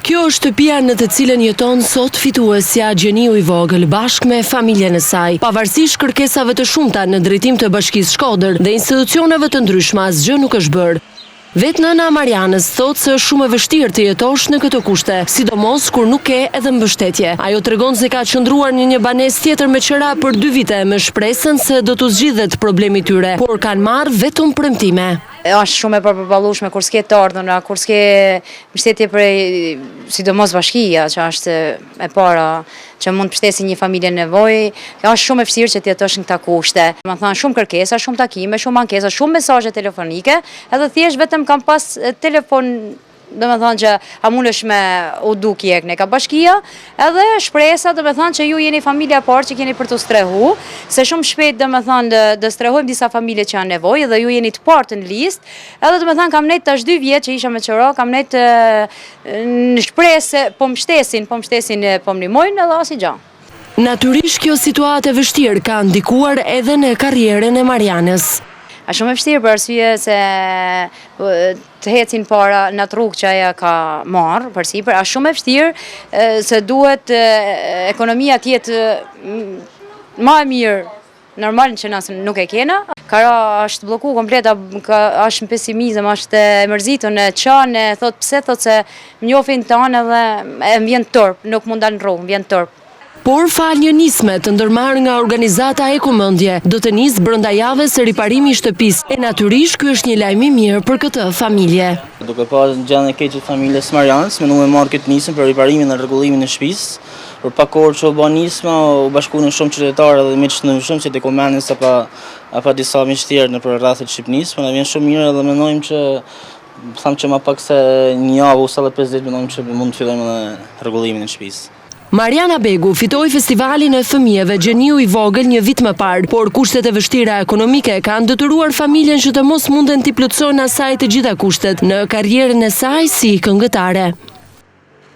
Kjo është shtëpia në të cilën jeton sot fituesja Gjeniu i vogël bashkë me familjen e saj. Pavarësisht kërkesave të shumta në drejtim të Bashkisë Shkodër dhe institucioneve të ndryshme, asgjë nuk është bërë. Vetë nëna Marianës thotë se është shumë e vështirë të jetosh në këto kushte, sidomos kur nuk ke edhe mbështetje. Ajo tregon se ka qëndruar në një banesë tjetër me qira për 2 vite me shpresën se do t'u zgjidhet problemi tyre, por kanë marrë vetëm premtime. Është shumë e përballueshme kur s'ke të ardhurna, kur s'ke mbështetje prej sidomos bashkia, që është e para që mund të mbështesi një familje në nevojë, është shumë e vështirë që të jetosh në këta kushte. Do të thënë shumë kërkesa, shumë takime, shumë ankesa, shumë mesazhe telefonike, edhe thjesht vetëm kam pas telefon. Do me thonë që a mundesh me u duk jekne ka bashkia, edhe shpresa do me thonë që ju jeni familja parë që keni për të strehu, se shumë shpejt do me thonë dë strehojmë disa familje që janë nevojë dhe ju jeni të partë në listë, edhe do me thonë kam nejtë tash 2 vjetë që isha me qëro, kam nejtë në shpresë po mbështesin, po mnimojnë edhe asi gja. Natyrisht kjo situatë e vështirë ka ndikuar edhe në karrierën e Marianës. A shumë e vështirë për arsye se të hecin para në atë rrugë që aja ka marrë përsipër, a shumë e vështirë se duhet ekonomia të jetë më e mirë, normal që nëse nuk e kena. Kara është bloku kompleta, është në pesimizëm, është e mërzitur në qanë, thot pse, thot se më njofin të anë edhe më vjen tërp, nuk mund dalë në rrugë, më vjen tërp. Por fal një nisme të ndërmarrë nga organizata Ekomendje, do të nisë brenda javës riparimi i shtëpisë. E natyrisht ky është një lajm i mirë për këtë familje. Duke pasur gjendjen e keqe të familjes Marianës, mendoj me marrë këtë nismë për riparimin dhe rregullimin e shtëpisë. Për pak orë që u bë nisma, u bashkuan shumë qytetarë dhe miq të ndryshëm si Ekomendjes apo disa miq tjerë në rrethet e Shqipërisë, por na vjen shumë mirë dhe mendojmë që them që më pak se një javë ose 5 ditë mendojmë që mund të fillojmë edhe rregullimin e shtëpisë. Mariana Begu fitoi festivalin e fëmijëve Gjeniu i vogël një vit më parë, por kushtet e vështira ekonomike kanë detyruar familjen që të mos munden t'i plotësojnë asaj të gjitha kushtet në karrierën e saj si këngëtare.